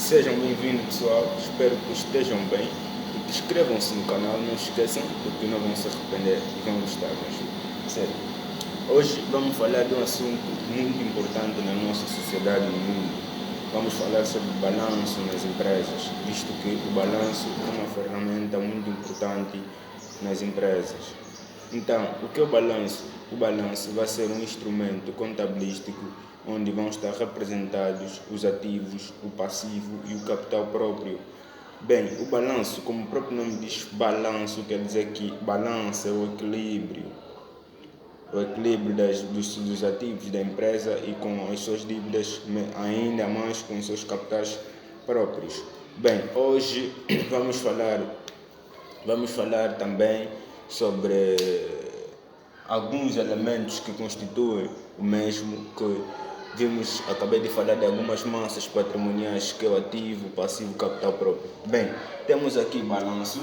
Sejam bem-vindos, pessoal, espero que estejam bem e inscrevam-se no canal, não esqueçam, porque não vão se arrepender e vão gostar mesmo. Sério. Hoje vamos falar de um assunto muito importante na nossa sociedade e no mundo. Vamos falar sobre balanço nas empresas, visto que o balanço é uma ferramenta muito importante nas empresas. Então, o que é o balanço? O balanço vai ser um instrumento contabilístico onde vão estar representados os ativos, o passivo e o capital próprio. Bem, o balanço, como o próprio nome diz, balanço quer dizer que balança é o equilíbrio dos ativos da empresa e com as suas dívidas, ainda mais com os seus capitais próprios. Bem, hoje vamos falar também sobre alguns elementos que constituem o mesmo, que acabei de falar de algumas massas patrimoniais, que é o ativo, o passivo, o capital próprio. Bem, temos aqui balanço.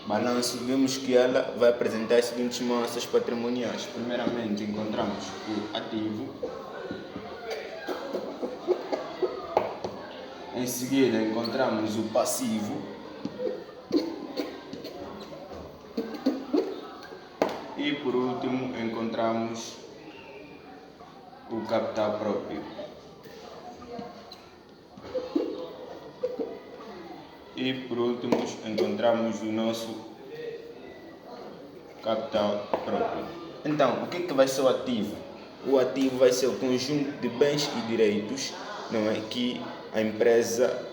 Balanço, vemos que ela vai apresentar as seguintes massas patrimoniais. Primeiramente encontramos o ativo. Em seguida encontramos o passivo. E por último encontramos o capital próprio. E por último encontramos o nosso capital próprio. Então, o que vai ser o ativo? O ativo vai ser o conjunto de bens e direitos, não é, que a empresa,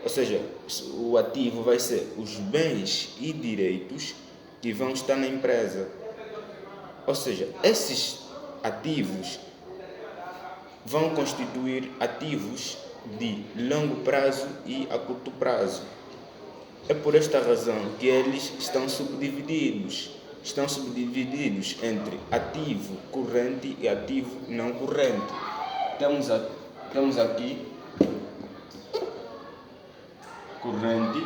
ou seja, o ativo vai ser os bens e direitos que vão estar na empresa. Ou seja, esses ativos vão constituir ativos de longo prazo e a curto prazo. É por esta razão que eles estão subdivididos entre ativo corrente e ativo não corrente. Temos aqui corrente,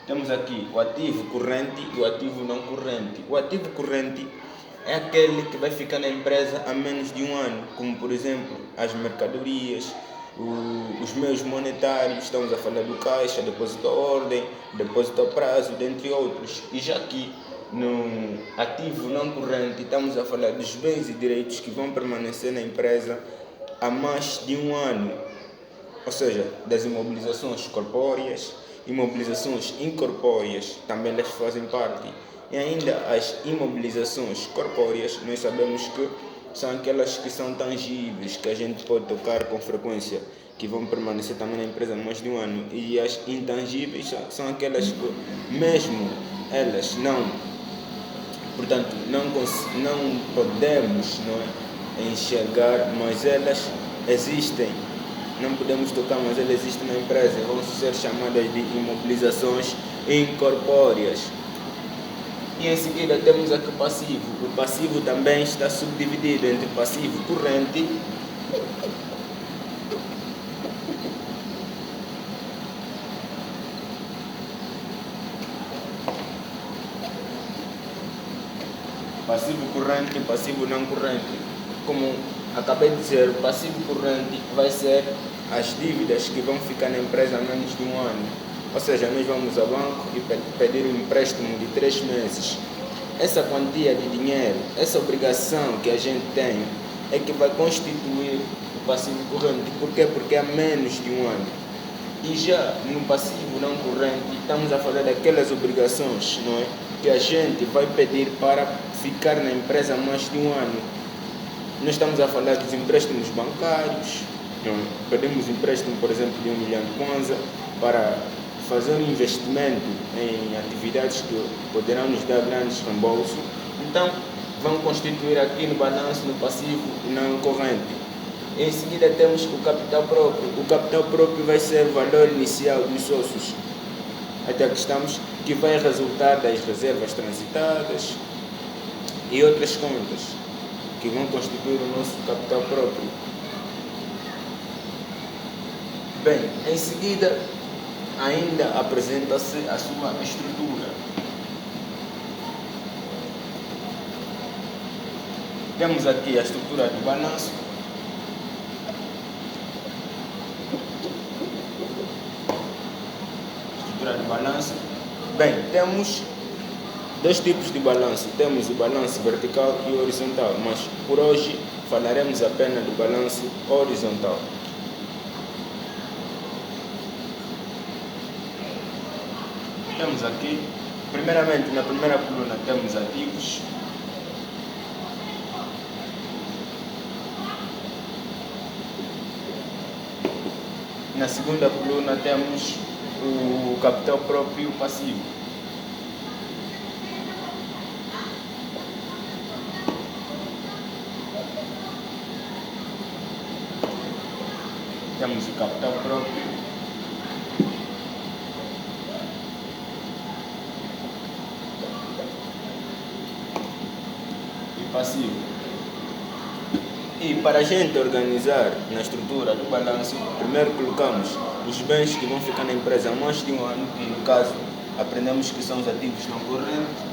temos aqui o ativo corrente e o ativo não corrente. O ativo corrente é aquele que vai ficar na empresa há menos de um ano, como por exemplo as mercadorias, os meios monetários, estamos a falar do caixa, depósito à ordem, depósito a prazo, dentre outros. E já aqui no ativo não corrente estamos a falar dos bens e direitos que vão permanecer na empresa há mais de um ano, ou seja, das imobilizações corpóreas, imobilizações incorpóreas, também elas fazem parte. E ainda as imobilizações corpóreas, nós sabemos que são aquelas que são tangíveis, que a gente pode tocar com frequência, que vão permanecer também na empresa há mais de um ano. E as intangíveis são aquelas que, mesmo elas não podemos enxergar, mas elas existem. Não podemos tocar, mas elas existem na empresa. Vão ser chamadas de imobilizações incorpóreas. E em seguida temos aqui o passivo. O passivo também está subdividido entre passivo corrente e passivo não corrente. Como acabei de dizer, o passivo corrente vai ser as dívidas que vão ficar na empresa há menos de um ano. Ou seja, nós vamos ao banco e pedir um empréstimo de 3 meses. Essa quantia de dinheiro, essa obrigação que a gente tem, é que vai constituir o passivo corrente. Por quê? Porque há menos de um ano. E já no passivo não corrente, estamos a falar daquelas obrigações, não é, que a gente vai pedir para ficar na empresa há mais de um ano. Nós estamos a falar dos empréstimos bancários. Pedimos empréstimo, por exemplo, de 1 milhão de kwanza para fazer um investimento em atividades que poderão nos dar grandes reembolsos. Então, vão constituir aqui no balanço, no passivo não corrente. Em seguida temos o capital próprio. O capital próprio vai ser o valor inicial dos sócios, até que estamos, que vai resultar das reservas transitadas e outras contas que vão constituir o nosso capital próprio. Bem, em seguida ainda apresenta-se a sua estrutura. Temos aqui a estrutura do balanço. Estrutura do balanço. Bem, temos dois tipos de balanço. Temos o balanço vertical e horizontal, mas por hoje falaremos apenas do balanço horizontal. Temos aqui, primeiramente, na primeira coluna temos ativos. Na segunda coluna temos o capital próprio e o passivo. Temos o capital próprio e passivo. E para a gente organizar na estrutura do balanço, primeiro colocamos os bens que vão ficar na empresa há mais de um ano, que no caso aprendemos que são os ativos não correntes.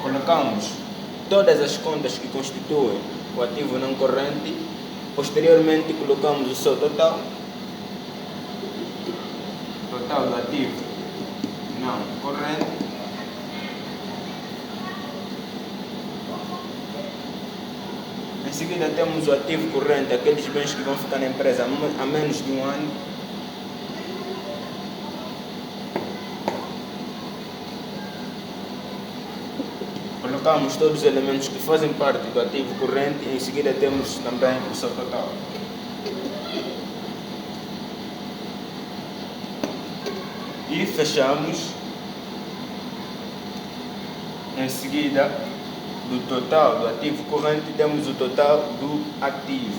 Colocamos todas as contas que constituem o ativo não corrente. Posteriormente colocamos o seu total do ativo não corrente. Em seguida temos o ativo corrente, aqueles bens que vão ficar na empresa há menos de um ano. Colocamos todos os elementos que fazem parte do ativo corrente e em seguida temos também o seu total. E fechamos em seguida do total do ativo corrente, temos o total do ativo.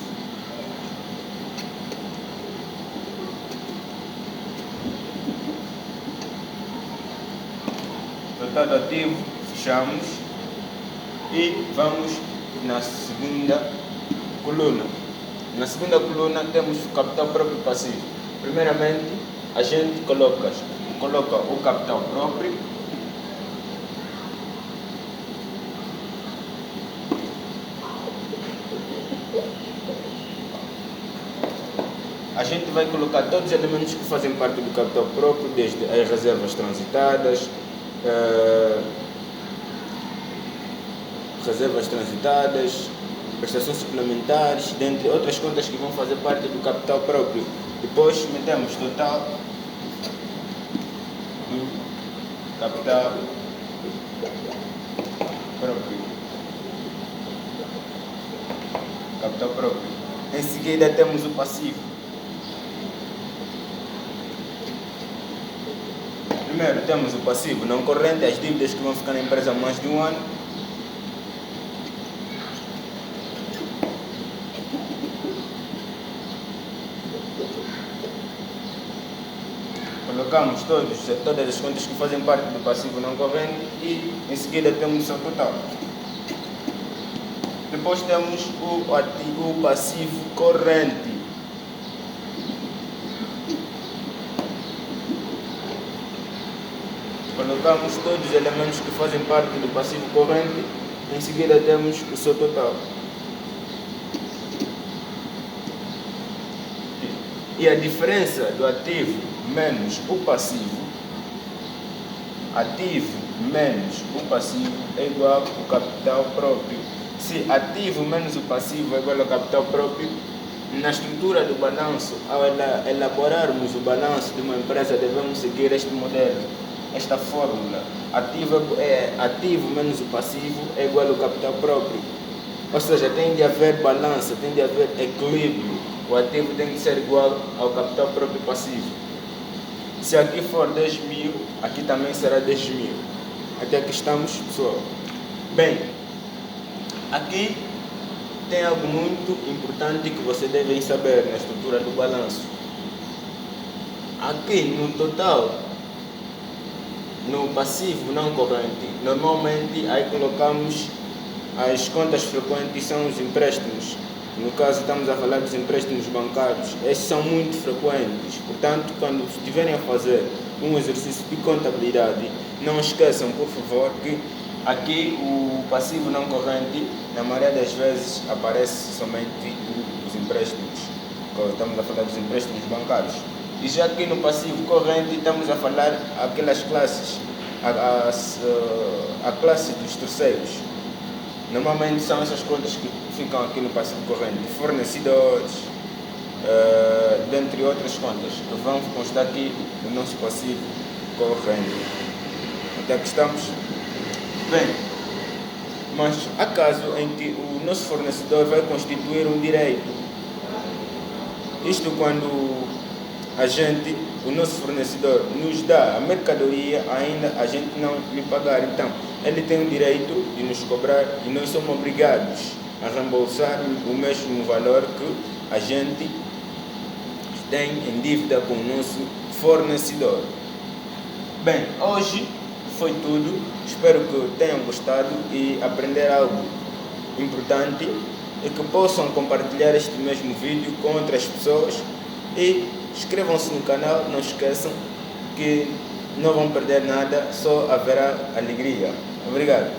Total do ativo, fechamos e vamos na segunda coluna. Na segunda coluna temos o capital próprio e passivo. Primeiramente, a gente coloca o capital próprio, a gente vai colocar todos os elementos que fazem parte do capital próprio, desde as reservas transitadas, prestações suplementares, dentre outras contas que vão fazer parte do capital próprio. Depois metemos total do capital próprio. Em seguida temos o passivo. Primeiro temos o passivo não corrente, as dívidas que vão ficar na empresa há mais de um ano. Colocamos todas as contas que fazem parte do passivo não corrente e em seguida temos o seu total. Depois temos o passivo corrente. Colocamos todos os elementos que fazem parte do passivo corrente, em seguida temos o seu total. E a diferença do ativo menos o passivo, ativo menos o passivo é igual ao capital próprio. Se ativo menos o passivo é igual ao capital próprio, na estrutura do balanço, ao elaborarmos o balanço de uma empresa, devemos seguir este modelo, esta fórmula. Ativo menos o passivo é igual ao capital próprio. Ou seja, tem de haver balança, tem de haver equilíbrio. O ativo tem que ser igual ao capital próprio passivo. Se aqui for 10.000, aqui também será 10.000. Até aqui estamos, pessoal. Bem, aqui tem algo muito importante que vocês devem saber na estrutura do balanço. Aqui no total, no passivo não corrente, normalmente aí colocamos As contas frequentes são os empréstimos. No caso, estamos a falar dos empréstimos bancários. Esses são muito frequentes. Portanto, quando estiverem a fazer um exercício de contabilidade, não esqueçam, por favor, que aqui o passivo não corrente, na maioria das vezes, aparece somente os empréstimos. Estamos a falar dos empréstimos bancários. E já aqui no passivo corrente, estamos a falar aquelas classes, a classe dos terceiros. Normalmente são essas contas que ficam aqui no passivo corrente, fornecedores, dentre outras contas, que vão constar aqui no nosso passivo corrente. Até aqui estamos? Bem, mas há caso em que o nosso fornecedor vai constituir um direito. Isto quando o nosso fornecedor nos dá a mercadoria, ainda a gente não lhe pagar. Então, ele tem o direito de nos cobrar e nós somos obrigados a reembolsar o mesmo valor que a gente tem em dívida com o nosso fornecedor. Bem, hoje foi tudo. Espero que tenham gostado e aprender algo importante e que possam compartilhar este mesmo vídeo com outras pessoas. E inscrevam-se no canal, não esqueçam que não vão perder nada, só haverá alegria. Obrigado.